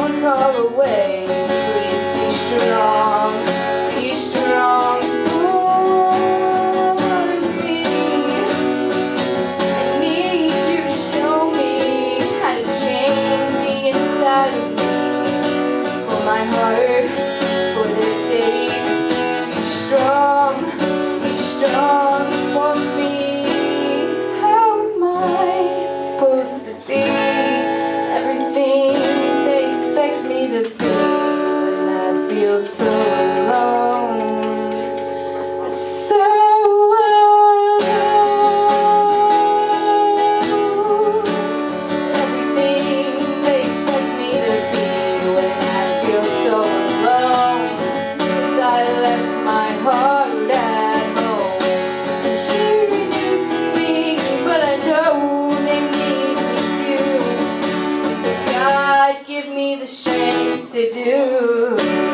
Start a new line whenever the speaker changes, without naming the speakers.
phone call away. Please be strong for me. I need you to show me how to change the inside of me. For my heart, for the city, be strong for me. How am I supposed to be everything they expect me to be when I feel so alone? So alone. Everything they expect me to be when I feel so alone. 'Cause I left my heart at home. And she needs me, but I know they need me too. So God, give me the strength to do